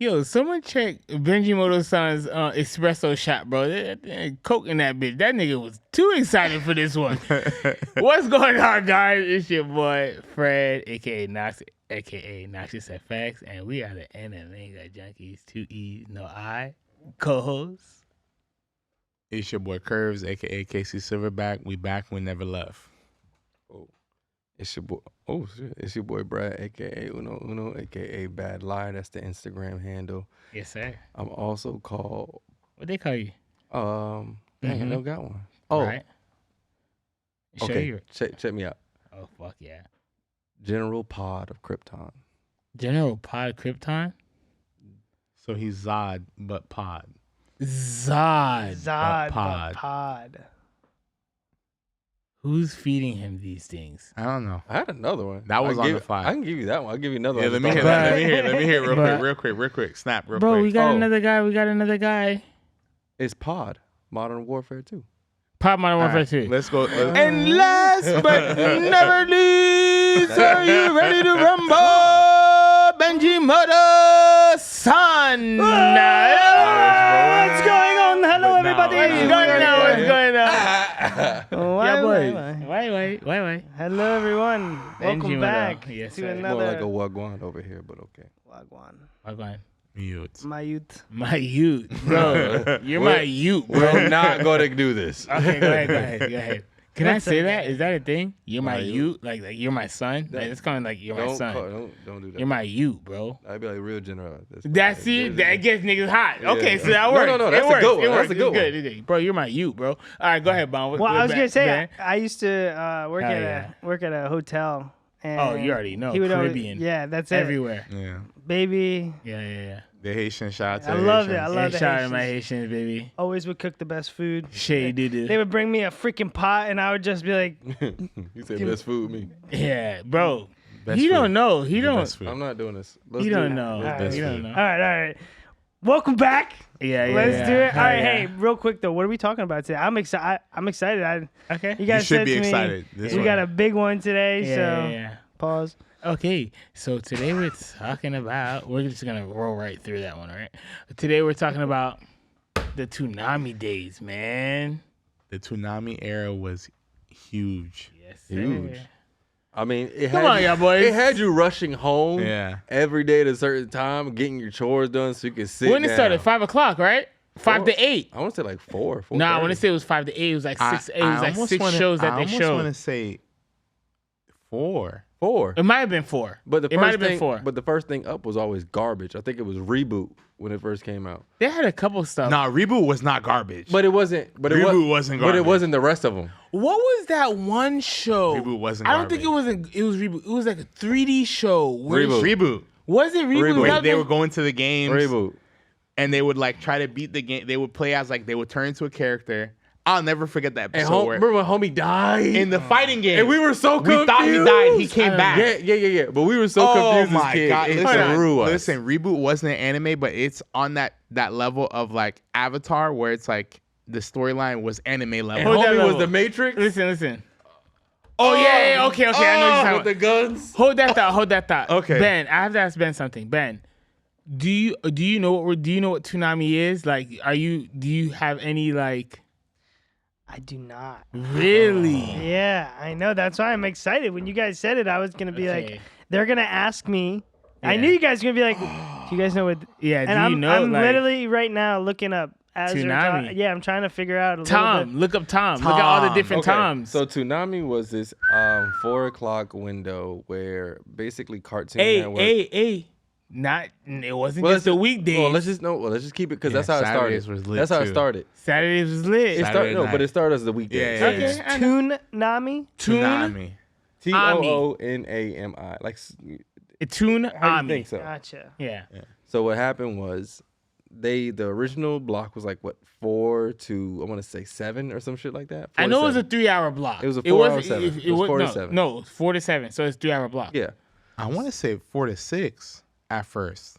Yo, someone check Benji Moto-san's espresso shot, bro. Coke in that bitch. That nigga was too excited for this one. What's going on, guys? It's your boy, Fred, a.k.a. Nox, a.k.a. Noxious FX, and we are the Animanga Junkeez, 2 E's, no I, co-host. It's your boy, Curves, a.k.a. Casey Silverback. We back, we never left. It's your boy. Oh shit! It's your boy Brad, aka Uno, aka Bad Lie. That's the Instagram handle. Yes, sir. I'm also called. What they call you? Dang, I never got one. Oh, right. Okay. Check me out. Oh fuck yeah. General Pod of Krypton. General Pod Krypton. So he's Zod, but Pod. Zod, but Pod. Who's feeding him these things? I don't know. I had another one. That was on the file. I can give you that one. I'll give you another one. Let me hear it real quick. Snap real quick. Bro, we got another guy. It's Pod. Modern Warfare 2. Pod Modern Warfare 2. Let's go. And last but never least, are you ready to rumble? Benji Moto-san. What's going on? Hello, everybody. What's going on? Why? Why? Hello, everyone. Welcome back Yes, to sir. another. More like a wagwan over here, but okay. Wagwan. Mute. My youth. My youth, bro. You're my youth, bro. We're not going to do this. Okay, go ahead. Can I say that? Is that a thing? You're my youth? Like you're my son? Like, it's kind of like you're my son. Don't do that. You're my youth, bro. I'd be like real general. That gets niggas hot. Okay, Yeah. so that works. No, that's a good one. That's a good one. It's good. Bro, you're my youth, bro. All right, go ahead, Bon. Well, I was gonna say man. I used to work at a hotel. And Oh, you already know. he would always- Caribbean. yeah, that's it. Everywhere. Yeah. Baby. Yeah. The Haitian shots. I love it. I love the Shout out to my Haitians. Haitians, baby. Always would cook the best food. Shady doo They would bring me a freaking pot, and I would just be like, You said best food with me. Yeah, bro. Best He food. don't know. He The don't. best food. I'm not doing this. He don't know. Let's He do don't it. know. all right. Welcome back. Yeah. Let's do it. Hell All right, yeah. hey, real quick though, what are we talking about today? I'm excited. Okay. You guys should said be to me, excited. This we one. got a big one today, so Yeah. pause. Okay, so today we're talking about, we're just going to roll right through that one, all right? Today we're talking about the Toonami days, man. The Toonami era was huge. Yes, sir. Huge. I mean, Come on, y'all boys. It had you rushing home Yeah. every day at a certain time, getting your chores done so you can sit When it down. started, 5 o'clock, right? 5 to 8. I want to say like 4. No, I want to say it was 5 to 8. It was like six. It was like almost 6 shows that I they almost showed. want to say 4. 4. It might have been 4. But it might have been 4. But the first thing up was always garbage. I think it was Reboot when it first came out. They had a couple stuff. Nah, Reboot was not garbage. But it wasn't. But Reboot wasn't But it garbage. wasn't the rest of them. What was that one show? Reboot wasn't I don't think it was Reboot. It was like a 3D show. Where Reboot. Was it Reboot? Reboot. Was that Wait, they the- were going to the games. Reboot. And they would like try to beat the game. They would play as like they would turn into a character. I'll never forget that And episode where remember when homie died? in the fighting game. And we were so confused. We thought he died. He came back. Yeah. But we were so Oh confused my as kids. god! It Listen, threw us. listen, Reboot wasn't an anime, but it's on that level of like Avatar, where it's like the storyline was anime And level. Hold that homie was level. the Matrix. Listen. Oh, yeah. Okay. I know what you're talking with the guns. Hold that thought. Okay. Ben, I have to ask Ben something. Ben, do you know what Toonami is? Like, do you have any like I do not. really? Yeah, I know. That's why I'm excited. When you guys said it, I was gonna be Okay. like, they're gonna ask me. I Yeah. knew you guys were gonna be like, do you guys know what? Yeah, And do I'm, you know I'm like literally right now looking up as we're Toonami. yeah, I'm trying to figure out a little Tom? bit. Look up Tom. Look at all the different Okay, Toms. So Toonami was this 4 o'clock window where basically Cartoon Network. hey. It wasn't Well, just the weekdays. Well, let's just keep it because Yeah, that's how it Saturdays started. was lit, That's how it too. started. Saturdays was lit. It Saturday started night. but it started as the weekdays. Yeah, Okay. I know. Toonami. Toonami. Toonami. Like It's how do you Toonami. think so? Gotcha. Yeah. So what happened was the original block was like what 4 to I want to say 7 or some shit like that. 4 I to know it was a 7. 3-hour block. It was a 4 hour wasn't- 7. It was 4 to no, 7. No, 4 to 7. So it's 3-hour block. Yeah. I want to say 4 to 6 at first.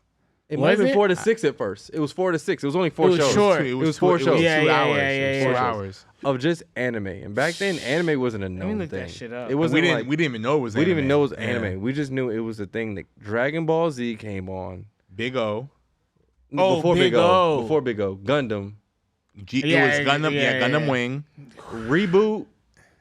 It Was might have been it? 4 to 6 at first. It was 4 to 6. It was only 4 It was shows. short. It was 4 shows. Yeah, 2 yeah, hours. yeah, It was yeah, 4 yeah. hours. Of just anime. And back then, anime wasn't a known look thing. that shit up. It We wasn't didn't. like We didn't even know it was. we didn't even know it was Yeah. anime. We just knew it was a thing that Dragon Ball Z came on. Big O. Oh, before Big O. Before Big O. Gundam. It Yeah, was Gundam. yeah, Yeah, Gundam yeah. Wing. Reboot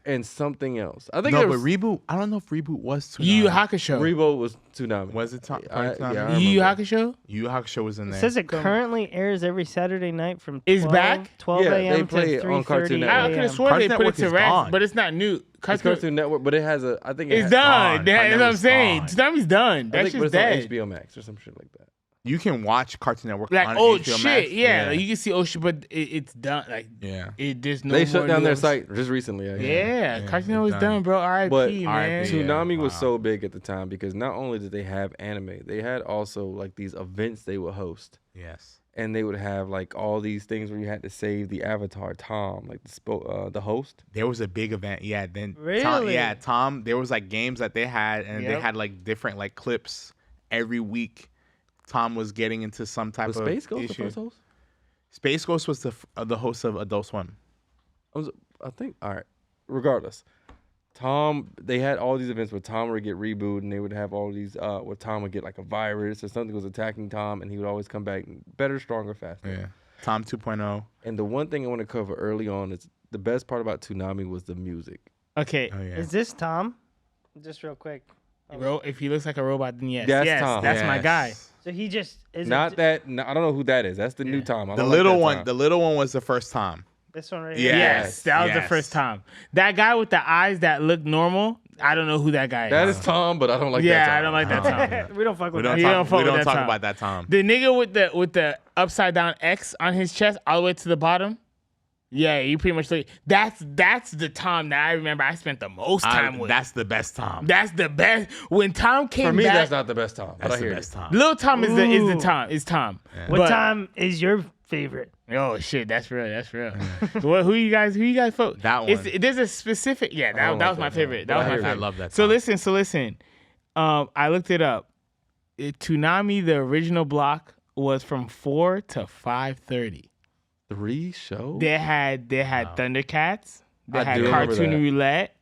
and something else. I think No, there but was, Reboot. I don't know if Reboot was Toonami. Yu Yu Hakusho. Reboot was Toonami. Was it I Toonami? Yu Yu remember. Hakusho Yu Yu Hakusho was in It there. says it currently airs every Saturday night from 12, It's back? 12 Yeah, a.m. they to play it on 3:30 Cartoon Network. I could a.m. have sworn Cartoon they put it Network to is rest, gone. but it's not new. It's Cartoon Network, but it has a. I think it It's has, done. gone. That's what I'm Cartoon saying. Network's Toonami's done. I That's think, but just it's on dead. HBO Max or some shit like that. You can watch Cartoon Network Like on old HBO shit, Max. yeah. Like, you can see old shit, but it's done. Like Yeah. there's no. They more shut down new their episodes. site just recently. Yeah, Cartoon it's Network's done. done, bro. R.I.P. But man. R.I.P. Yeah. Toonami was Wow. so big at the time because not only did they have anime, they had also like these events they would host. Yes. And they would have like all these things where you had to save the avatar Tom, like the host. There was a big event. Yeah. Then Really? Tom. There was like games that they had, and they Yep. had like different like clips every week. Tom was getting into some type Was of Space Ghost the issue. first host? Space Ghost was the host of Adult Swim. I think. All right. Regardless, Tom. They had all these events where Tom would get rebooted, and they would have all these where Tom would get like a virus or something was attacking Tom, and he would always come back better, stronger, faster. Yeah. Tom 2.0. And the one thing I want to cover early on is the best part about Toonami was the music. Okay, Oh yeah. Is this Tom? Just real quick. if he looks like a robot, then yes, That's yes, Tom. that's my guy. So he just is Not that. No, I don't know who that is. That's the new Tom. I The don't like little that one. Tom. The little one was the first Tom. this one right Yeah. here. Yes, that was the yes. first time. That guy with the eyes that look normal, I don't know who that guy is. That is Tom, but I don't like that yeah, Tom. I don't like that Tom. We don't fuck We with don't that. You talk, don't fuck we with don't that talk Tom. about that Tom. The nigga with the upside down X on his chest all the way to the bottom. Yeah, you pretty much look. That's the Tom that I remember. I spent the most time with. That's the best Tom. That's the best. When Tom came For me, back, that's not the best Tom. But That's I hear the you. best Tom. Little Tom is the Ooh. Tom. Is Tom. What But- time is your favorite? Oh shit, that's real. That's real. Who you guys vote? That one. There's a specific. Yeah, that don't was like my that favorite. Tom, That was but I my hear favorite. I love that So Tom. listen. I looked it up. Toonami, the original block was from 4 to 5:30. 3 shows. They had Thundercats. They I had do remember Cartoon that. Roulette.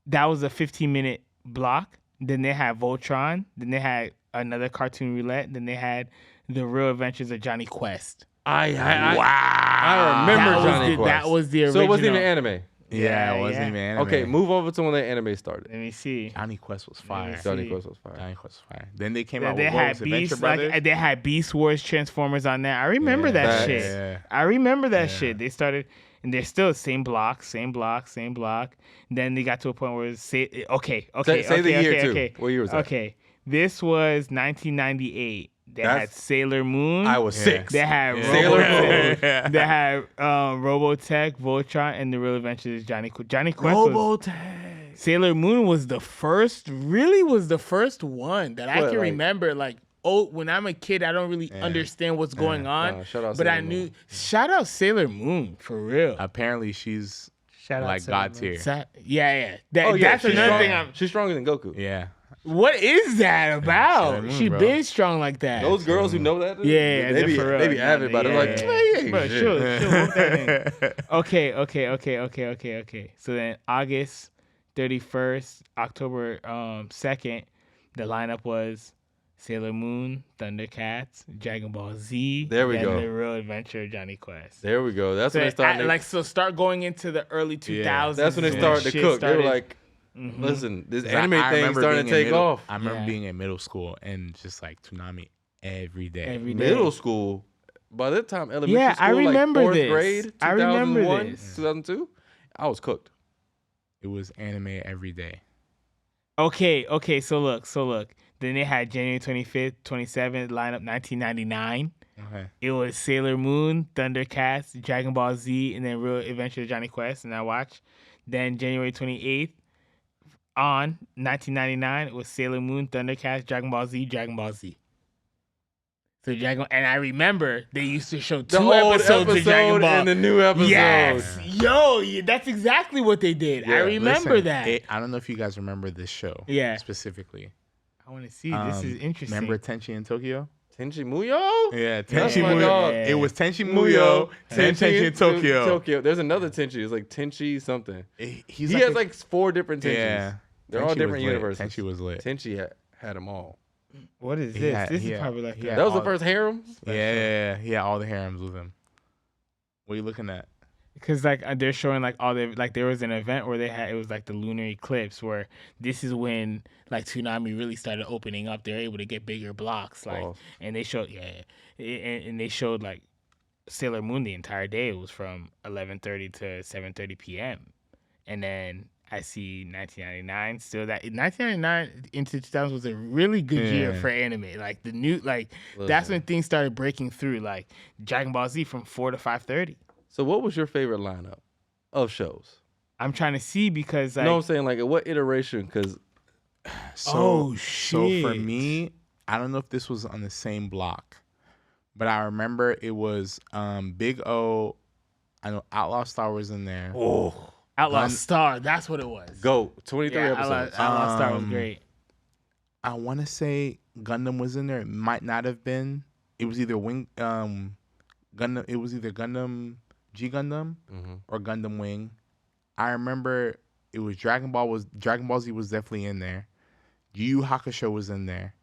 That was a 15-minute block. Then they had Voltron. Then they had another Cartoon Roulette. Then they had The Real Adventures of Johnny Quest. I remember That was Johnny the- Quest. that was the So it wasn't even original. anime. Yeah, it wasn't yeah. even anime. Okay, move over to when the anime started. Let me see. Johnny Quest was fire. see. Johnny Quest was fire. Johnny Quest was fire. Then they came Yeah, out they with had Adventure Beast, Brothers. they had Beast Wars Transformers on there. I remember Yeah. that Facts. shit. Yeah. I remember that shit. They started, and they're still same block. Then they got to a point where it's Say the year too. What year was that? Okay, this was 1998. They That's- had Sailor Moon. I was 6. They had Sailor Robotech. Moon. They had Robotech, Voltron, and The Real Adventures of Johnny Quest. Johnny Quest was, Sailor Moon was the first one that I What, can like- remember. Like, when I'm a kid, I don't really understand what's going on. Nah, shout out but I Sailor knew, Moon. shout out Sailor Moon for real. Apparently, she's Shout out like to God them. tier. Yeah. Oh yeah, That's she's another strong. thing. She's stronger than Goku. Yeah. What is that about? Sailor Moon, She bro. been strong like that. Those girls who know that, Yeah, they be for real. they be avid about it. Like, Yeah. man, you ain't Bro, shit. she'll whoop that thing. Okay. So then August 31st, October 2nd, the lineup was Sailor Moon, Thundercats, Dragon Ball Z. There we then go. The Real Adventure of Johnny Quest. There we go. That's So, when they started. so start going into the early 2000s. That's when they and started to shit cook. They were started- like, listen, this I anime thing remember starting being to in take middle- off. I remember Yeah. being in middle school and just like Toonami every day. Every day. Middle school. By the time elementary Yeah, school, I remember like 4th this. grade, I remember 2001, this. 2002, I was cooked. It was anime every day. Okay. So look. Then they had January 25th, 27th, lineup 1999. Okay. It was Sailor Moon, Thundercats, Dragon Ball Z, and then Real Adventure of Johnny Quest, and I watched. Then January 28th, on 1999, it was Sailor Moon, Thundercats, Dragon Ball Z, Dragon Ball Z. So and I remember they used to show The 2 old episodes of Dragon Ball. and the new episode. Yes, that's exactly what they did. I Yeah, remember Listen, that. I don't know if you guys remember this show. Yeah. Specifically. I want to see. This is interesting. Remember Tenchi in Tokyo? Tenchi Muyo? Yeah, That's Tenchi my Muyo. dog. It was Tenchi Muyo, then Tenchi in Tokyo. Tokyo. There's another Tenchi. It's like Tenchi something. He has like 4 different Tenchis. Yeah. They're Tenchi all was different lit. universes. Tenchi was lit. Tenchi had them all. What is He this? had- This he is had- probably like he had That was the all- first harem? Yeah, he had all the harems with him. What are you looking at? because like they're showing like all the like there was an event where it was like the lunar eclipse where this is when like Toonami really started opening up. They're able to get bigger blocks like and they showed and they showed like Sailor Moon the entire day. It was from 11:30 to 7:30 p.m. and then I see 1999 still that 1999 into 2000 was a really good year for anime. Like the new that's when things started breaking through. Like Dragon Ball Z from 4 to 5:30. So what was your favorite lineup of shows? I'm trying to see because like You know what I'm saying? Like, what iteration? Because So for me, I don't know if this was on the same block, but I remember it was Big O. I know Outlaw Star was in there. oh, Outlaw Star, that's what it was. go 23 Yeah, episodes. Outlaw Star was great. I want to say Gundam was in there. It might not have been. It was either Gundam. It was either Gundam G Gundam or Gundam Wing. I remember it was Dragon Ball Z was definitely in there. Yu Yu Hakusho was in there.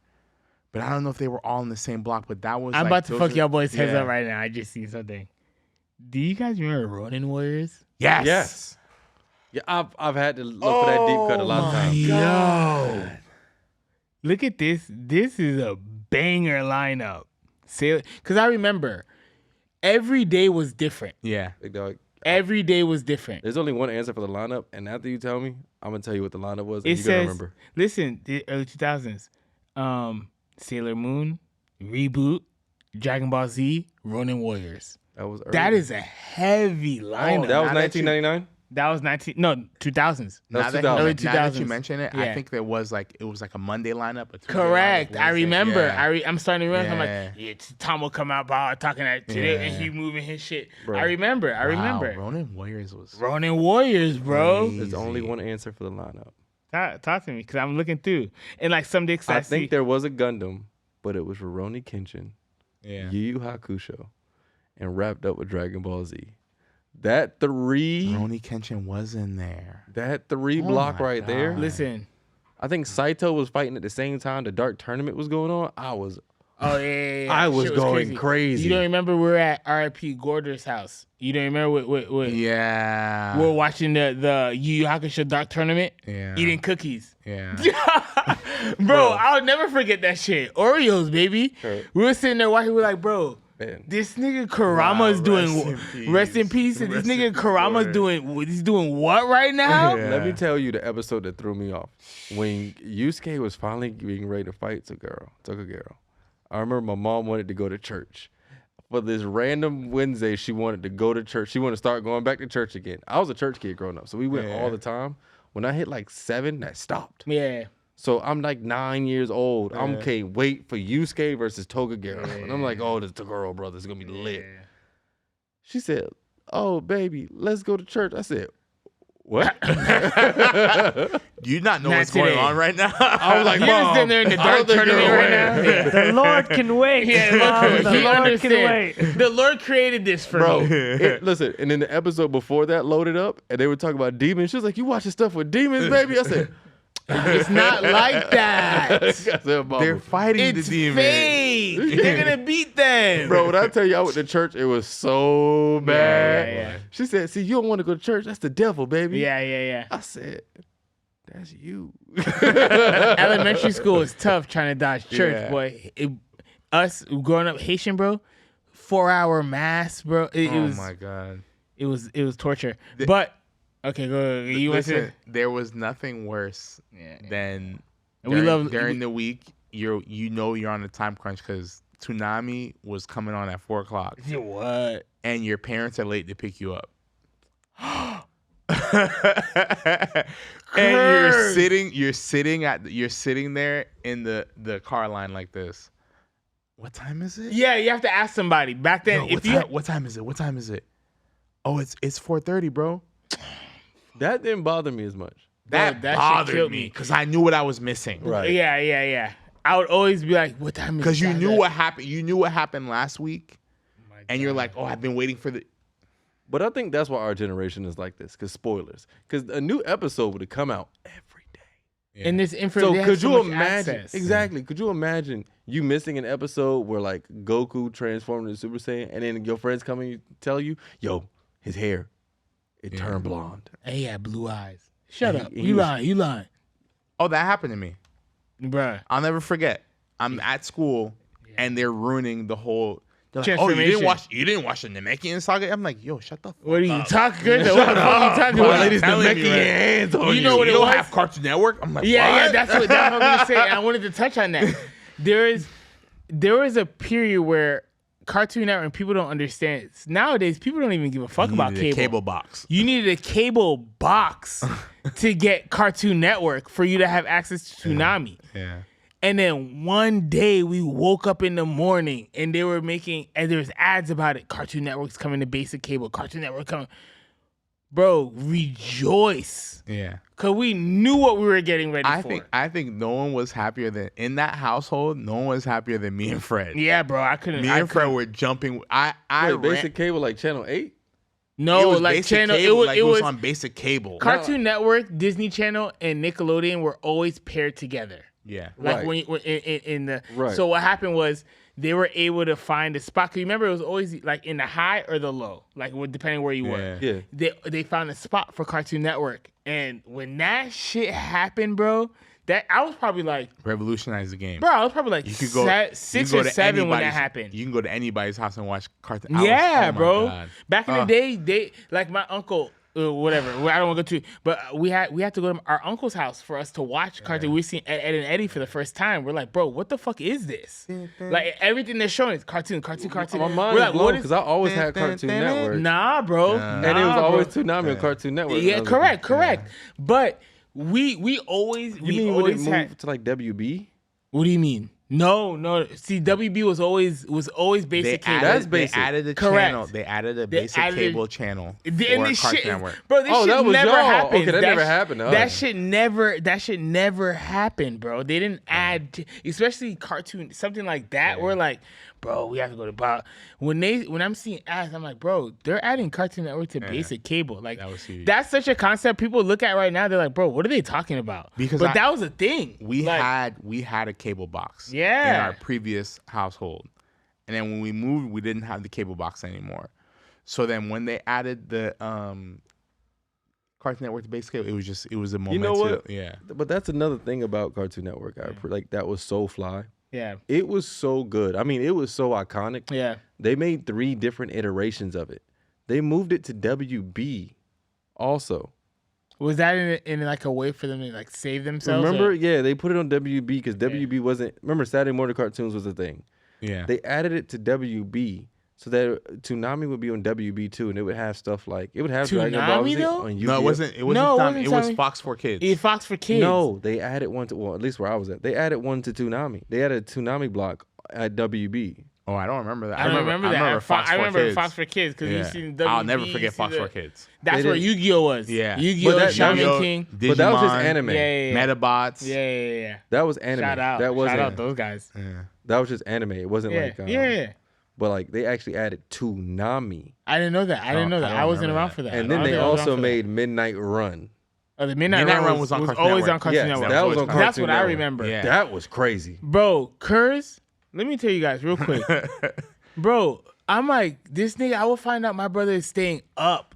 But I don't know if they were all in the same block, but that was I'm about to fuck y'all boys' heads yeah. up right now. I just seen something. Do you guys remember Ronin Warriors? Yes. Yeah, I've had to look for that deep cut a lot of times. Yo. Look at this. This is a banger lineup. Because I remember every day was different. Yeah. Big dog. Every day was different. There's only one answer for the lineup, and after you tell me, I'm gonna tell you what the lineup was. And It you're gonna says, remember. listen, the early 2000s, Sailor Moon, Reboot, Dragon Ball Z, Ronin Warriors. That was early. That is a heavy lineup. That was Now that you- 1999. That was 2000s. That Now was that, 2000. Early now that you 2000s. mention it, Yeah. I think it was like a Monday lineup. A Tuesday Correct. lineup, I Wednesday. remember. Yeah. I'm starting to remember. Yeah. I'm like, yeah, Tom will come out talking at today, and he moving his shit. Bro. I remember. I remember. Wow, Ronin Warriors was. Ronin Warriors, bro. There's only one answer for the lineup. Talk to me, because I'm looking through. And like some dicks I I think see. there was a Gundam, but it was Rurouni Kenshin, Yeah. Yu Yu Hakusho, and wrapped up with Dragon Ball Z. That three Kenshin was in there. block my right there. God. Listen. I think Saito was fighting at the same time the Dark Tournament was going on. Oh, yeah. I was Shit going crazy. You don't remember we were at R.I.P. Gorder's house? You don't remember what Yeah. we're watching the Yu Yu Hakusho Dark Tournament? Yeah. Eating cookies. Yeah. Bro, I'll never forget that shit. Oreos, baby. Sure. We were sitting there watching, we were like, bro, Man. this nigga Kurama's doing rest in peace. And this nigga Kurama's doing what right now? Yeah. Let me tell you the episode that threw me off. When Yusuke was finally being ready to fight Tokagero, I remember my mom wanted to go to church. For this random Wednesday, she wanted to go to church. She wanted to start going back to church again. I was a church kid growing up, so we went all the time. When I hit like 7, that stopped. Yeah. So I'm like 9 years old. I can't wait for Yusuke versus Tokagero. And I'm like, oh, the Toguro brothers is going to be lit. She said, oh, baby, let's go to church. I said, what? Do you not know Not what's going today. on right now? I was like, You're just Mom, sitting there in the I dark don't think tournament you're right aware. now. Yeah. The Lord can wait. Yeah, Mom, look, the he Lord can understands. wait. The Lord created this for Bro, me. listen, and then the episode before that loaded up, and they were talking about demons. She was like, you watching stuff with demons, baby? I said, It's not like that. I said, Mama. They're fighting It's the demon. fake. They're gonna beat them. Bro, when I tell you I went to church, it was so bad. yeah. She said, see, you don't want to go to church. That's the devil, baby. Yeah. I said, that's you. Elementary school is tough trying to dodge church, Yeah. boy. Us growing up Haitian, bro, 4-hour mass, bro. It Oh was my god. it was torture. But okay, go. You want to? Listen, there was nothing worse Yeah. than We love during the week. You're on a time crunch because Toonami was coming on at 4:00, What? and your parents are late to pick you up. And you're sitting there in the car line like this. What time is it? Yeah, you have to ask somebody. Back then, Yo, what time is it? What time is it? Oh, it's 4:30, bro. That didn't bother me as much. That that shit bothered killed me me. because I knew what I was missing. Right. Yeah. I would always be like, what time is it? Because you knew what happened. You knew what happened last week, and you're like, oh, I've been waiting for the. But I think that's why our generation is like this. Because spoilers. Because a new episode would have come out every day. Yeah. And this information. So could you imagine? Exactly. Could you imagine you missing an episode where like Goku transformed into Super Saiyan, and then your friends come and tell you, yo, his hair, it turned blonde. And he had blue eyes. Shut up. he You was- lying. You lying. Oh, that happened to me. Bruh. I'll never forget. I'm at school, and they're ruining the whole. They're like, oh, Transformation. you didn't watch the Namekian saga? I'm like, yo, shut the fuck What are you up. talking good? What the fuck are you talking about? ladies, Telling Namekian me, right? hands on You know what you it don't was? have Cartoon Network? I'm like, Yeah, what? that's what I was gonna say. I wanted to touch on that. There was a period where Cartoon Network, and people don't understand. Nowadays, people don't even give a fuck about You needed a cable. cable box. You needed a cable box to get Cartoon Network for you to have access to Toonami. Yeah. And then one day we woke up in the morning and they were making, and there was ads about it. Cartoon Network's coming to basic cable. Cartoon Network coming. Bro, rejoice. Yeah. Because we knew what we were getting ready for. I think no one was happier than in that household. No one was happier than me and Fred. Yeah, bro, I couldn't. Me and Fred were jumping. I Wait, basic cable like Channel 8? No, it was like basic channel. cable, It like was on basic cable. Cartoon Network, Disney Channel, and Nickelodeon were always paired together. Yeah. Like Right. when in the Right. So what happened was they were able to find a spot. 'Cause you remember it was always like in the high or the low, like depending where you were. Yeah. They found a spot for Cartoon Network, and when that shit happened, bro, that I was probably like, Revolutionized the game. bro, I was probably like You could go 6 you or could go to 7 when that anybody's- happened. You can go to anybody's house and watch cartoon. Yeah, oh my bro. God. Back in the day, they like my uncle. Whatever. I don't want to go to, but we had to go to our uncle's house for us to watch cartoon. We seen Ed and Eddie for the first time. We're like, bro, what the fuck is this? Like everything they're showing is cartoon. My mind We're is like, blown what because is? I always had Cartoon Network. Nah, bro. And it was always Toonami on Cartoon Network. Yeah, when I was correct. But we always You mean when it always moved had. to like WB? What do you mean? No. See, WB was always basic cable. That's basic. They added a Correct. channel. They added a They basic added- cable channel for And this Cartoon shit, Network. bro, this Oh, shit that was never y'all. happened. Okay, that never happened to That us. shit never happened, bro. They didn't add, especially cartoon, something like that. We're like, bro, we have to go to Bob. When I'm seeing ads, I'm like, bro, they're adding Cartoon Network to basic cable. Like That was huge. that's such a concept people look at right now. They're like, bro, what are they talking about? Because but that was a thing. We Like, had a cable box. Yeah. In our previous household, and then when we moved, we didn't have the cable box anymore. So then when they added the Cartoon Network to basic cable, it was a moment. You know what? Yeah. But that's another thing about Cartoon Network. Like that was so fly. yeah, It was so good. I mean, it was so iconic. yeah. They made 3 different iterations of it. They moved it to WB also. Was that in like a way for them to like save themselves? Remember? or- Yeah, they put it on WB because WB wasn't. Remember, Saturday morning cartoons was a thing. Yeah. They added it to WB so that Toonami would be on WB too, and it would have stuff like it would have Dragon Ball Toonami, Z though? on No, it wasn't. It wasn't. No, it Toonami, wasn't it was Toonami. Fox 4 Kids. Yeah, Fox for Kids. No, they added one to at least where I was at. They added one to Toonami. They added a Toonami block at WB. Oh, I don't remember that. I don't remember that. Fox 4 I remember Kids. Fox for Kids because you Yeah. seen WB. I'll never you forget see Fox the- 4 Kids. That's They where did- Yu-Gi-Oh was. Yeah. Yu-Gi-Oh, But that- Shaman Yu-Gi-Oh, King. But that was just Digimon, anime. Yeah. Metabots. Yeah. That was anime. Shout out. That wasn't. Shout out those guys. Yeah. That was just anime. It wasn't Yeah. like. Yeah. But like they actually added Toonami, I didn't know that. I didn't know that. I I don't wasn't remember around that. for that. and I then don't they think I was also around for that. made Midnight Run. Oh, the Midnight Midnight Run Run was on Cartoon always Network. on Cartoon Yes, Network. that was on That's Cartoon what I Network. remember. Yeah. That was crazy. Bro, Kurz, let me tell you guys real quick. Bro, I'm like, this nigga, I will find out my brother is staying up.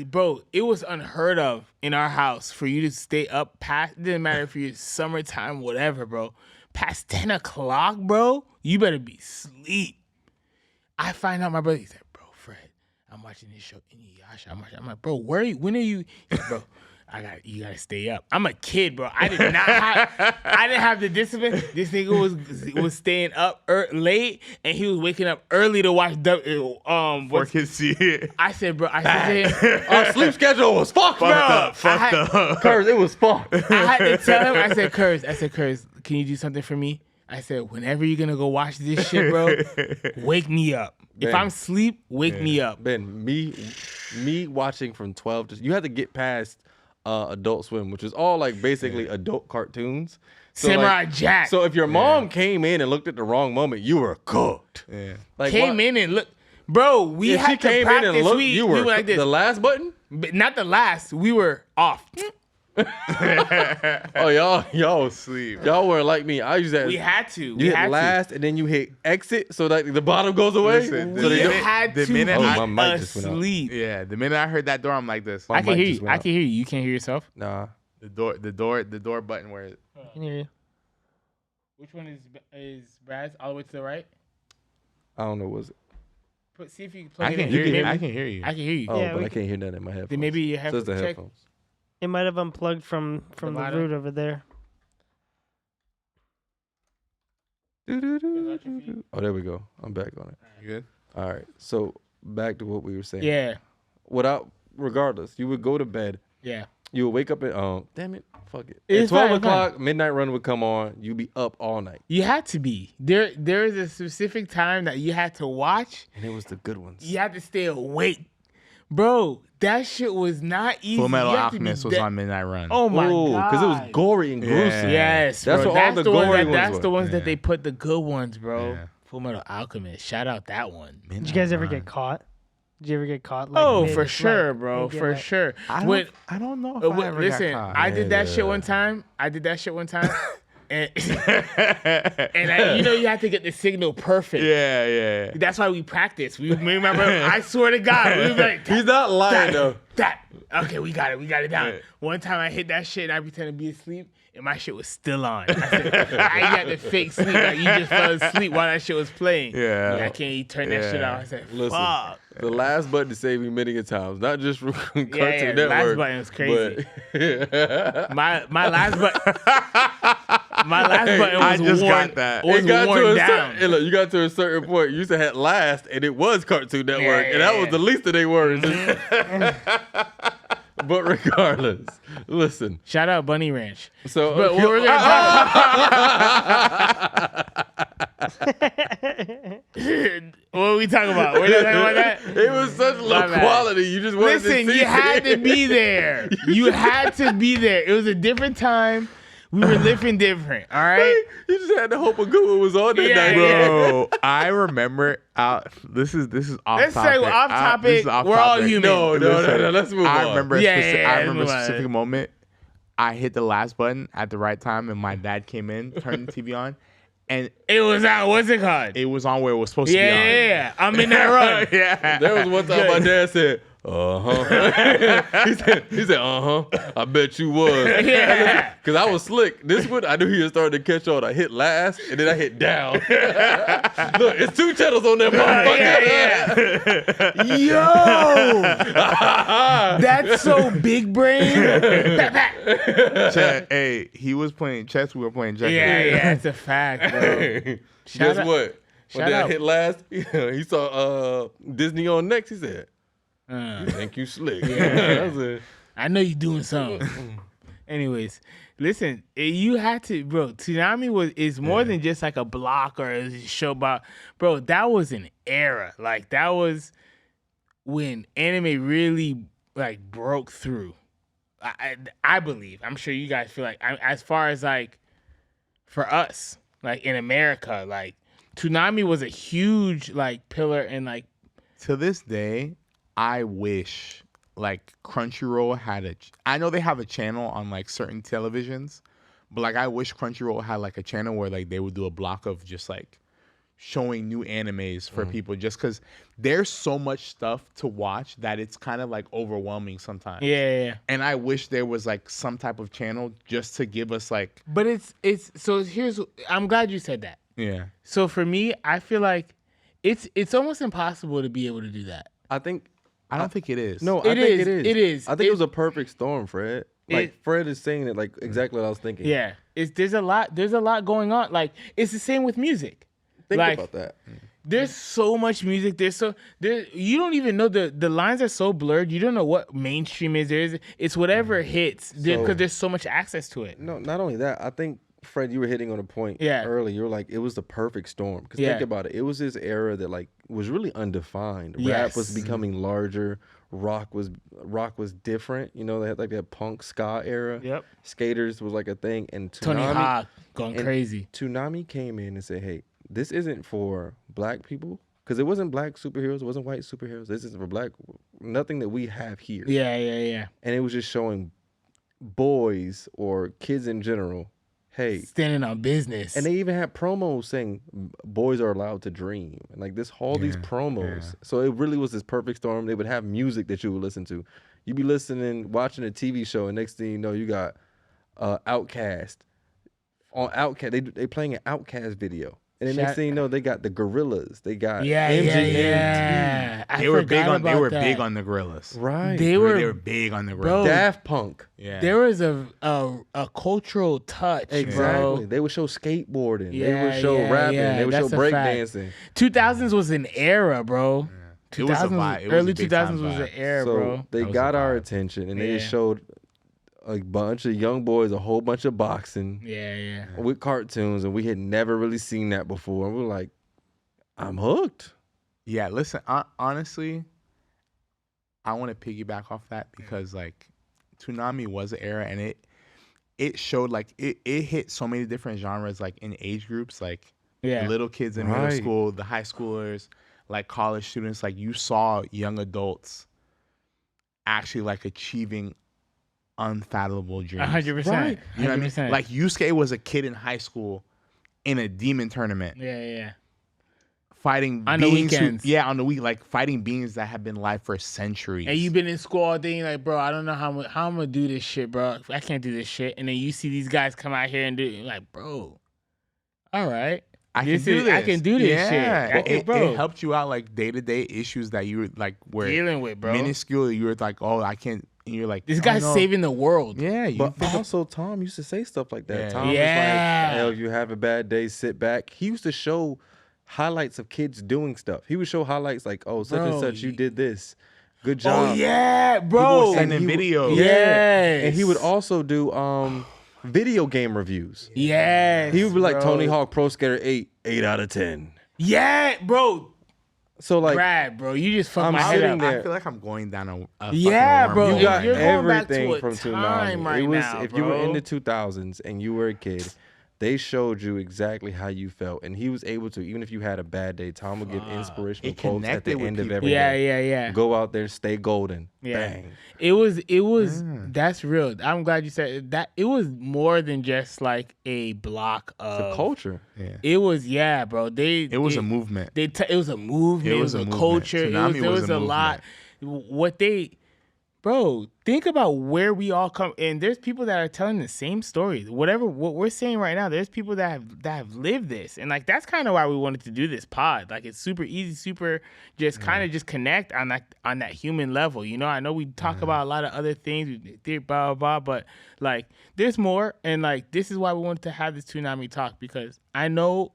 Bro, it was unheard of in our house for you to stay up past, it didn't matter if you're summertime, whatever, bro. Past 10 o'clock, bro, you better be asleep. I find out my brother, he said, bro, Fred, I'm watching this show, Inuyasha. I'm like, bro, when are you? He's like, bro, you gotta stay up. I'm a kid, bro. I didn't have the discipline. This nigga was staying up late, and he was waking up early to watch 4 Kids see it. I said, bro, I said to him, Our sleep schedule was fucked, bro. Fucked up. Curse, it was fucked. I had to tell him, I said, Kurz, can you do something for me? I said, whenever you're gonna go watch this shit, bro, wake me up. If Man. I'm asleep, wake me up. Ben, me watching from 12 to you had to get past Adult Swim, which is all like basically adult cartoons. Samurai Jack. So if your mom came in and looked at the wrong moment, you were cooked. Yeah. Like came in and looked. Bro, we If had she to came practice. in and looked, we you were were like this. the last button. But not the last. We were off. Oh, y'all Sleep. y'all weren't like me. I used that. We had to. You We hit had last, and then you hit exit, so that the bottom goes away. Listen, to. so We they don't- had the to minute be I- my mic just went out. asleep. Yeah, the minute I heard that door, I'm like this. My I can mic hear just you. went I out. can hear you. You can't hear yourself. Nah, The door button where. I can hear you. Which one is Brad's? All the way to the right. I don't know. Was it? See if you can plug I it can in. hear you. Maybe- I can hear you. I can hear you. Oh, Yeah, but we I can't hear that in my headphones. Then maybe you have Just to the check. headphones. It might have unplugged from the bottom? root over there. Oh, there we go. I'm back on it. You good? All right. So back to what we were saying. Yeah. Regardless, you would go to bed. Yeah. You would wake up at damn it, fuck it. It's At 12 fine, o'clock, midnight run would come on. You'd be up all night, You had to be. There is a specific time that you had to watch. and it was the good ones. You had to stay awake. Bro, that shit was not easy. Full Metal You had to be Alchemist was that- on Midnight Run. Oh my god. because it was gory and gruesome. Yes, That's bro. what all the gory ones That's were. the ones that Yeah. they put the good ones, bro. Yeah. Full Metal Alchemist. Shout out that one. Did you guys ever get caught? Did you ever get caught? Like, Oh, mid- for like, sure, bro. maybe For like- sure. I When- don't know if I ever listen, got caught. I did that shit one time. And you know you have to get the signal perfect. Yeah. That's why we practice. We remember. I swear to God, we was like, He's not lying though. that. Okay, we got it. We got it down. Yeah. One time I hit that shit and I pretended to be asleep and my shit was still on. I said, I got the fake sleep. Like you just fell asleep while that shit was playing. Yeah. Like, I can't even turn that shit Yeah. off. I said, Listen, fuck. the last button to save me many a times, not just from Cartoon Yeah, the last Network. button was crazy. But My last button. My last button was I just worn, got that. Was it got worn to a down. certain, and look, you got to a certain point. You used to have last, and it was Cartoon Network, and that yeah. was the least of their words. But regardless, listen. Shout out Bunny Ranch. So, But what we're gonna what are we talking about? We're not talking about that. it was such low bad. quality. You just wanted Listen, to see you had to it. be there. You had to be there. It was a different time. We were living different. All right. You just had to hope a good one was on that Yeah, night, yeah. Bro, I remember this is off Let's topic. say we're off This topic. is off We're all topic. human. No, let's move I on. remember Yeah, I remember a let's move on. specific moment. I hit the last button at the right time, and my dad came in, turned the TV on, and It was on. What's it called? it was on where it was supposed to be on. Yeah. I'm in that run. Yeah. There was one time my dad said, he said, I bet you was. Yeah. Cause I was slick. This one, I knew he was starting to catch on. I hit last, and then I hit down. Look, it's 2 channels on that motherfucker. Yo, that's so big brain. Hey, he was playing chess. We were playing checkers. Yeah, it's a fact, bro. Guess out- what? shout When I out. hit last, he saw Disney on next. He said, Uh, "You think you slick?" Yeah. I said, I know you're doing something. Anyways, listen, you had to, bro. Toonami is more than just like a block or a show about, bro. That was an era. Like that was when anime really like broke through. I believe. I'm sure you guys feel like as far as like for us, like in America, like Toonami was a huge like pillar and like To this day, I wish like Crunchyroll had I know they have a channel on like certain televisions, but like I wish Crunchyroll had like a channel where like they would do a block of just like showing new animes for people, just because there's so much stuff to watch that it's kind of like overwhelming sometimes. yeah. And I wish there was like some type of channel just to give us like But it's so here's I'm glad you said that. yeah. So for me, I feel like it's almost impossible to be able to do that. I think I don't think it is. no, It I think is, it is. it is. I think it was a perfect storm, Fred. Like It- Fred is saying it like exactly what I was thinking. Yeah, there's a lot going on. Like it's the same with music. Think like, about that. There's so much music. You don't even know the lines are so blurred. You don't know what mainstream is. It's whatever hits because there's so much access to it. No, not only that. I think Fred, you were hitting on a point earlier. You were like, it was the perfect storm. Because think about it. It was this era that like was really undefined. Rap was becoming larger. Rock was different. You know, they had like that punk ska era. Yep. Skaters was like a thing. And Tony Hawk going crazy. Toonami came in and said, hey, this isn't for black people. Because it wasn't black superheroes. It wasn't white superheroes. This is for black. Nothing that we have here. Yeah. And it was just showing boys or kids in general, hey, standing on business. And they even had promos saying boys are allowed to dream, and like this these promos. So it really was this perfect storm. They would have music that you would listen to. You'd be listening, watching a TV show, and next thing you know, you got Outkast. On Outkast, they playing an Outkast video. And then next thing you know, they got the Gorillas. They got AMJ. They were big on the Gorillas. Right. They were big on the Gorillas. Daft Punk. Yeah. There was a cultural touch. Exactly. Bro. They would show skateboarding. They would show rapping. They would show breakdancing. 2000s was an era, bro. It was a vibe. Early 2000s was an era, bro. They got our attention, and they just showed a bunch of young boys, a whole bunch of boxing. Yeah. With cartoons, and we had never really seen that before. And we were like, I'm hooked. Yeah, listen, honestly, I want to piggyback off that because like Toonami was an era, and it showed like it hit so many different genres, like in age groups, like the little kids in middle school, the high schoolers, like college students. Like you saw young adults actually like achieving unfathomable dreams. 100%. Right. You know what I mean? Like Yusuke was a kid in high school in a demon tournament. Yeah. Fighting on beings the weekends. on the week, like fighting beings that have been alive for centuries. And you've been in school all day, like, bro, I don't know how I'm gonna do this shit, bro. I can't do this shit. And then you see these guys come out here and do it, you're like, bro, all right. I can do this shit. It helped you out like day-to-day issues that you were dealing with, bro. Minuscule. You were like, oh, I can't. And you're like, this guy's saving the world. Yeah, but also Tom used to say stuff like that. Tom was like, hell, you have a bad day, sit back. He used to show highlights of kids doing stuff. He would show highlights like, oh, such and such, you did this. Good job. Oh yeah, bro. Sending videos. Yes. And he would also do video game reviews. Yes. He would be like Tony Hawk Pro Skater 8 out of 10. Yeah, bro. So like, Brad, bro, you just fucked my head up. I feel like I'm going down a bro. You got you're everything from Toonami. Right it was now, if you were in the 2000s and you were a kid, they showed you exactly how you felt, and he was able to. Even if you had a bad day, Tom would give inspirational quotes at the end of every day. Yeah. Go out there, stay golden. Yeah. Bang. It was. That's real. I'm glad you said that. It was more than just like a block of it's a culture. Yeah. It was, bro. It was a movement. It was a movement. It was a culture. There was a lot. Bro, think about where we all come, and there's people that are telling the same story. What we're saying right now, there's people that have lived this, and like that's kind of why we wanted to do this pod. Like it's super easy, super just kind of just connect on that human level. You know, I know we talk about a lot of other things, blah blah blah, but like there's more, and like this is why we wanted to have this Toonami talk, because I know,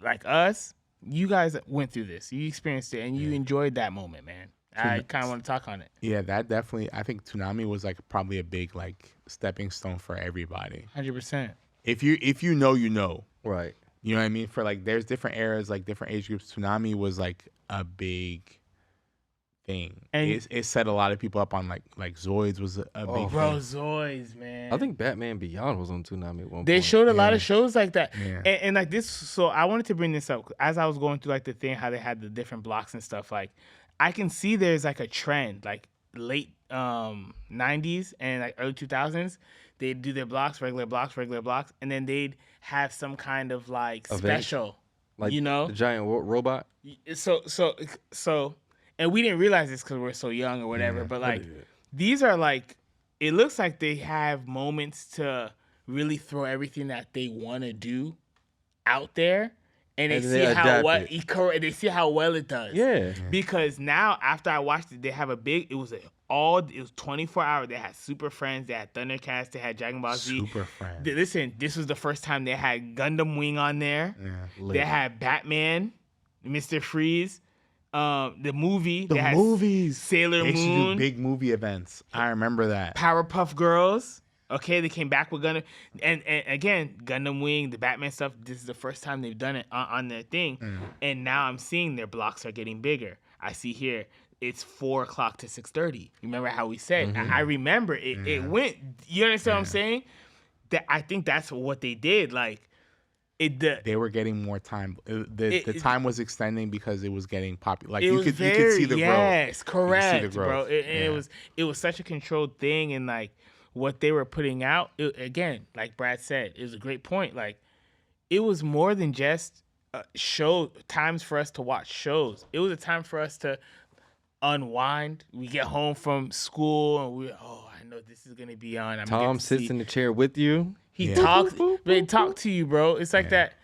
like us, you guys went through this, you experienced it, and you enjoyed that moment, man. I kind of want to talk on it. Yeah, that definitely. I think Toonami was like probably a big like stepping stone for everybody. 100%. If you know, you know. Right. You know what I mean? For like, there's different eras, like different age groups. Toonami was like a big thing, and it set a lot of people up on like Zoids was a big thing. Bro, Zoids, man. I think Batman Beyond was on Toonami at one point. They showed a lot of shows like that, and like this. So I wanted to bring this up as I was going through like the thing, how they had the different blocks and stuff. Like, I can see there's like a trend, like late 90s and like early 2000s. They'd do their blocks, regular blocks, and then they'd have some kind of like special, like, you know, the giant robot. So, and we didn't realize this because we're so young or whatever. But like, these are like, it looks like they have moments to really throw everything that they want to do out there. And they see how well it does. Yeah. Because now after I watched it, they have it was 24 hours. They had Super Friends, they had Thundercats, they had Dragon Ball Z. Super Friends. Listen, this was the first time they had Gundam Wing on there. Yeah. They had Batman, Mr. Freeze, the movie. The movies. Sailor They used to Moon. do big movie events. I remember that. Powerpuff Girls. Okay, they came back with Gundam, and again, Gundam Wing, the Batman stuff. This is the first time they've done it on their thing, and now I'm seeing their blocks are getting bigger. I see here it's 4 o'clock to 6:30. Remember how we said? I remember it. It went. You understand what I'm saying? That I think that's what they did. Like they were getting more time. The time was extending because it was getting popular. Like it you could see the growth. Yes, correct, you could see the growth. bro. It was such a controlled thing, and like what they were putting out. Again, like Brad said, it was a great point. Like it was more than just times for us to watch shows. It was a time for us to unwind. We get home from school and I know this is gonna be on. Tom sits in the chair with you. He talks. They talk to you, bro. It's like that.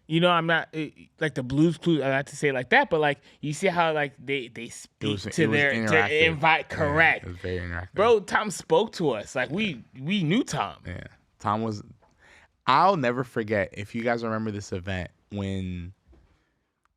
You know, I'm not like the Blues Clues. I like to say it like that, but like you see how like they speak to invite. Correct. It was very interactive, bro. Tom spoke to us like we knew Tom. Yeah, Tom was. I'll never forget if you guys remember this event when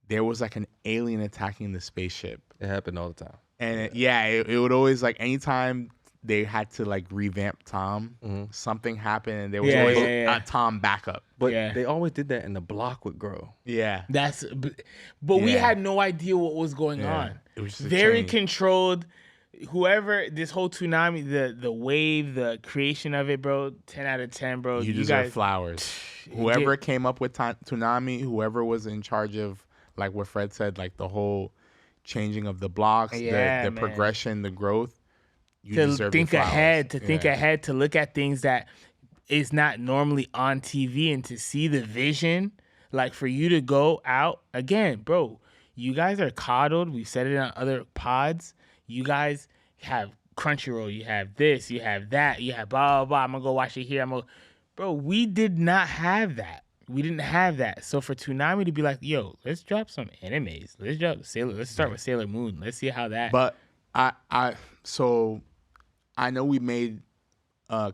there was like an alien attacking the spaceship. It happened all the time. And it would always like anytime they had to like revamp Tom, something happened and there was always a Tom backup. But they always did that and the block would grow. Yeah. But we had no idea what was going on. It was just very controlled. Whoever, this whole Toonami, the wave, the creation of it, bro, 10 out of 10, bro. You deserve guys, flowers. Whoever came up with Toonami, whoever was in charge of, like what Fred said, like the whole changing of the blocks, the progression, the growth. You deserve think flowers. Ahead, think ahead, to look at things that is not normally on TV and to see the vision, like for you to go out again, bro. You guys are coddled. We've said it on other pods. You guys have Crunchyroll. You have this. You have that. You have blah blah blah. I'm gonna go watch it here. Bro. We did not have that. We didn't have that. So for Toonami to be like, yo, let's drop some animes. Let's start with Sailor Moon. Let's see how that. But so I know we made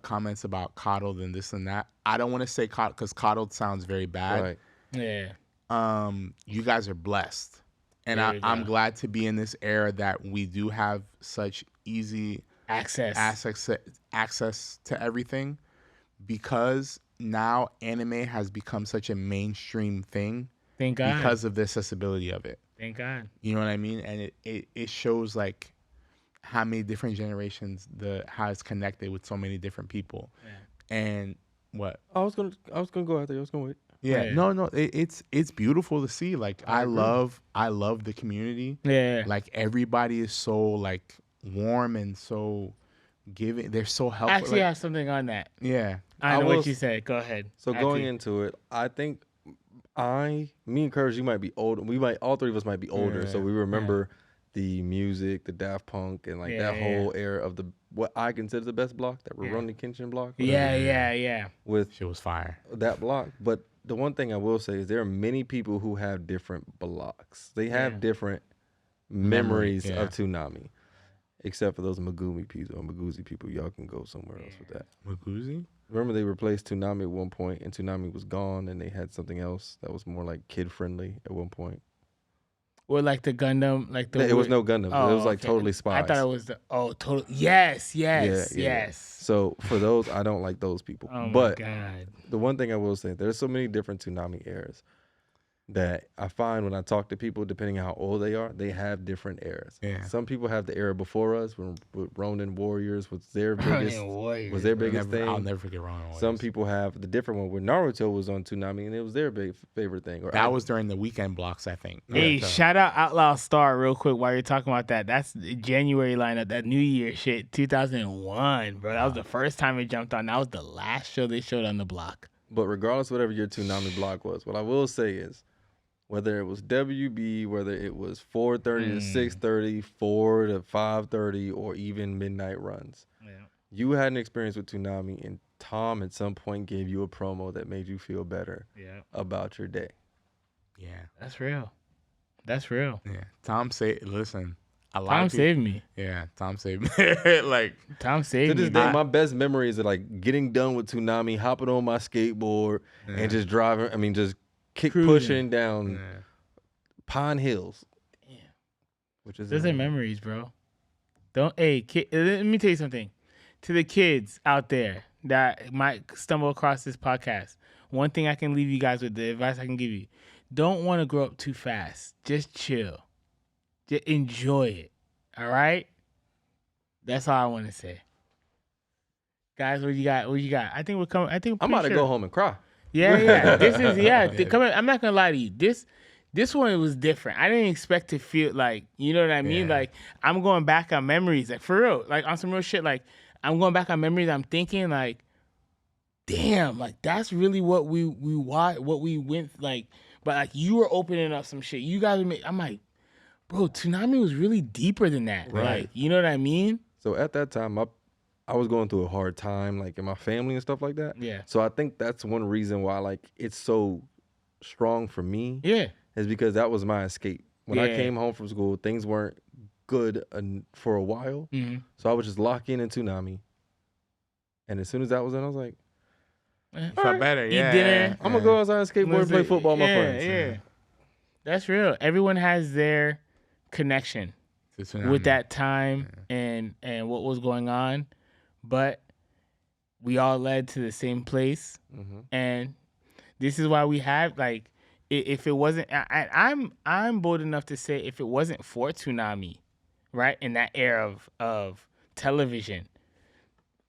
comments about coddled and this and that. I don't want to say coddled because coddled sounds very bad. Right. Yeah. You guys are blessed. And I'm glad to be in this era that we do have such easy access to everything, because now anime has become such a mainstream thing. Thank God. Because of the accessibility of it. Thank God. You know what I mean? And it shows like how many different generations how it's connected with so many different people. Yeah. And what? I was gonna go out there. I was gonna wait. Yeah, no, it's beautiful to see. Like I love the community. Yeah, like everybody is so like warm and so giving. They're so helpful. I actually have something on that. Yeah, I know what you said. Go ahead. So going into it, I think me and Curtis, you might be older. All three of us might be older, so we remember the music, the Daft Punk, and like that whole era of what I consider the best block, that Rurouni Kenshin block. Yeah. With she was fire. That block, but the one thing I will say is there are many people who have different blocks. They have different memories of Toonami, except for those Magumi people or Maguzi people. Y'all can go somewhere else with that. Maguzi? Remember they replaced Toonami at one point, and Toonami was gone, and they had something else that was more like kid friendly at one point. Or like the Gundam, like the. It was no Gundam. It was like Totally Spies. I thought it was total. Yes. So for those, I don't like those people. Oh but my God. The one thing I will say, there's so many different Toonami eras that I find when I talk to people, depending on how old they are, they have different eras. Yeah. Some people have the era before us, when with Ronin Warriors was their biggest thing. I'll never forget Ronin Warriors. Some people have the different one where Naruto was on Toonami and it was their big favorite thing. That was during the weekend blocks, I think. Hey, shout out Outlaw Star real quick while you're talking about that. That's the January lineup, that New Year shit, 2001, bro. That was the first time it jumped on. That was the last show they showed on the block. But regardless, whatever your Toonami block was, what I will say is, whether it was WB, whether it was 4:30 to 6:30, 4 to 5:30, or even midnight runs, you had an experience with Toonami, and Tom at some point gave you a promo that made you feel better about your day. Yeah, that's real. That's real. Yeah, Tom saved me. Yeah, Tom saved me. Like Tom saved me. To this day, my best memories are like getting done with Toonami, hopping on my skateboard, and just driving. I mean, just pushing down Pine Hills. Damn. Which is those are memories, bro. Let me tell you something. To the kids out there, that might stumble across this podcast, one thing I can leave you guys with, the advice I can give you, don't want to grow up too fast. Just chill. Just enjoy it. All right? That's all I want to say. Guys, what you got? I think we're coming. I'm about to go home and cry. Yeah. This is I'm not gonna lie to you. This one was different. I didn't expect to feel like, you know what I mean? Yeah. Like, I'm going back on memories, like for real, like on some real shit. Like, I'm going back on memories. I'm thinking like, damn, like that's really what we watched, what we went like. But like, you were opening up some shit. You guys, I'm like, bro, Toonami was really deeper than that. Right. Like, you know what I mean? So at that time, I was going through a hard time, like in my family and stuff like that. Yeah. So I think that's one reason why like it's so strong for me. Yeah. Is because that was my escape. When I Yeah. came home from school, things weren't good for a while. Mm-hmm. So I would just lock in Toonami. And as soon as that was in, I was like, You felt better, You yeah. didn't- I'm gonna go outside and skateboard and play football with my friends. Yeah. That's real. Everyone has their connection To Toonami. with that time and what was going on, but we all led to the same place. Mm-hmm. And this is why we have like, if it wasn't, I'm bold enough to say, if it wasn't for Toonami, right, in that era of television,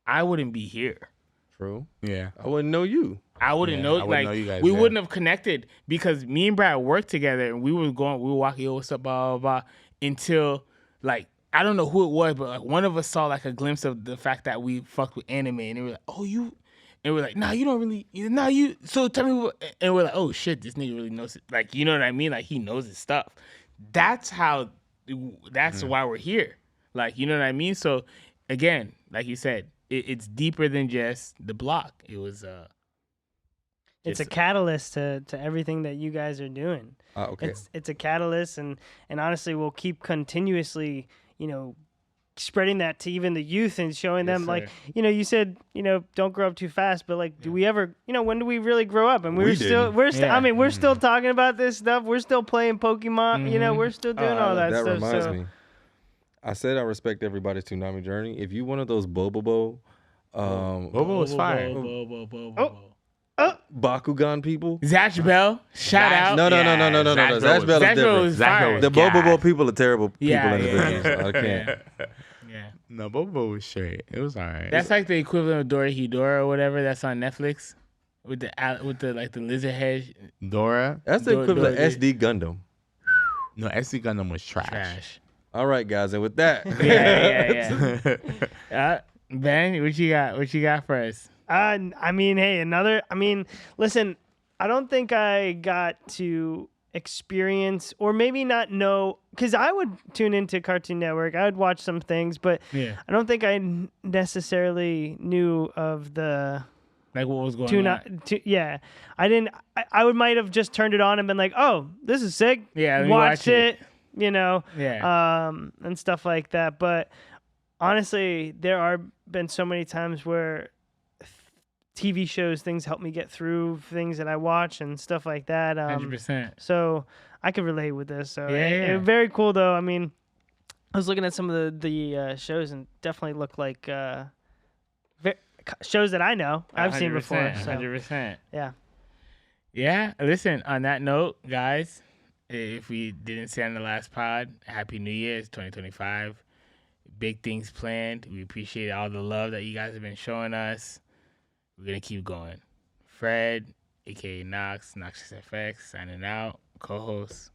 I wouldn't be here. True. Yeah. I wouldn't know you. I wouldn't Yeah, know, I wouldn't like, know you guys, we yeah. wouldn't have connected because me and Brad worked together and we were walking, yo, what's up, blah, blah, blah, until, like, I don't know who it was, but, like, one of us saw, like, a glimpse of the fact that we fucked with anime, and they were like, oh, you, and we're like, nah, you don't really, nah, you, so tell me what, and we're like, oh, shit, this nigga really knows it. Like, you know what I mean? Like, he knows his stuff. That's how, that's why we're here. Like, you know what I mean? So, again, like you said, it's deeper than just the block. It was, It's a catalyst to everything that you guys are doing. Okay. It's a catalyst, and honestly, we'll keep continuously, spreading that to even the youth and showing them, Yes, like, sir. you said, don't grow up too fast, but like, do we ever, when do we really grow up? And We we're still, didn't. Yeah. I mean, we're still talking about this stuff. We're still playing Pokemon. Mhm. We're still doing all that That stuff. reminds so. me. I said I respect everybody's Toonami journey. If you one of those Bobobo, Bobo was fire. Bakugan people. Zatch Bell, shout out. No. Zatch Zatch Bell is Zatch Bell different. was Zatch Bell fire. was The gas. Bobobo people are terrible people Yeah, individuals. yeah. I can't. Yeah. No, Bobo was straight. It was all right. That's like the equivalent of Dora Hedora or whatever that's on Netflix with the like the lizard head. Dora. That's the equivalent Dora- of SD Gundam. No, SD Gundam was trash. Trash. All right, guys, and with that, Yeah. Ben, what you got? What you got for us? Listen, I don't think I got to experience or maybe not know, because I would tune into Cartoon Network. I would watch some things, but Yeah. I don't think I necessarily knew of the Like what was going on? yeah. I didn't. I might have just turned it on and been like, "Oh, this is sick." Yeah, let me watched watch it. Yeah. And stuff like that. But honestly, there are been so many times where TV shows, things help me get through things that I watch and stuff like that. 100%. So I could relate with this. So Yeah. very cool though. I mean, I was looking at some of the shows and definitely look like shows that I know I've seen before. So 100%. yeah. Yeah. Listen, on that note, guys, if we didn't say on the last pod, Happy New Year. It's 2025. Big things planned. We appreciate all the love that you guys have been showing us. We're going to keep going. Fred, a.k.a. Knox, Noxious FX, signing out. Co-host.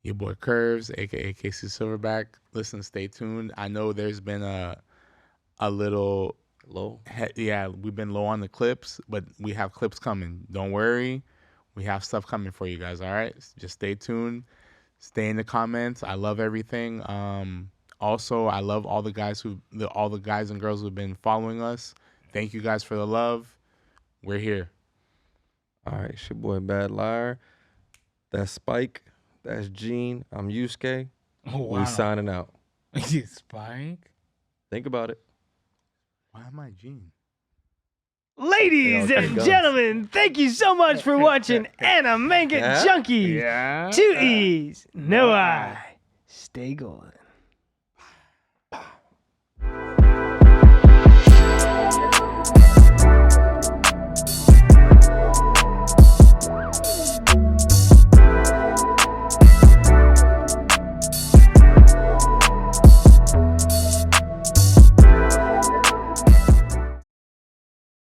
Your boy Curves, aka KC Silverback. Listen, stay tuned. I know there's been a little low. We've been low on the clips, but we have clips coming. Don't worry. We have stuff coming for you guys, all right? Just stay tuned. Stay in the comments. I love everything. Also, I love all the guys and girls who've been following us. Thank you guys for the love. We're here. All right, it's your boy Bad Liar. That's Spike. That's Gene. I'm Yusuke. Oh, wow. We signing out. Spike? Think about it. Why am I Gene? Ladies They all and got guns. gentlemen, thank you so much for watching Animanga Junkeez. Yeah. 2 E's, no I. Stay golden.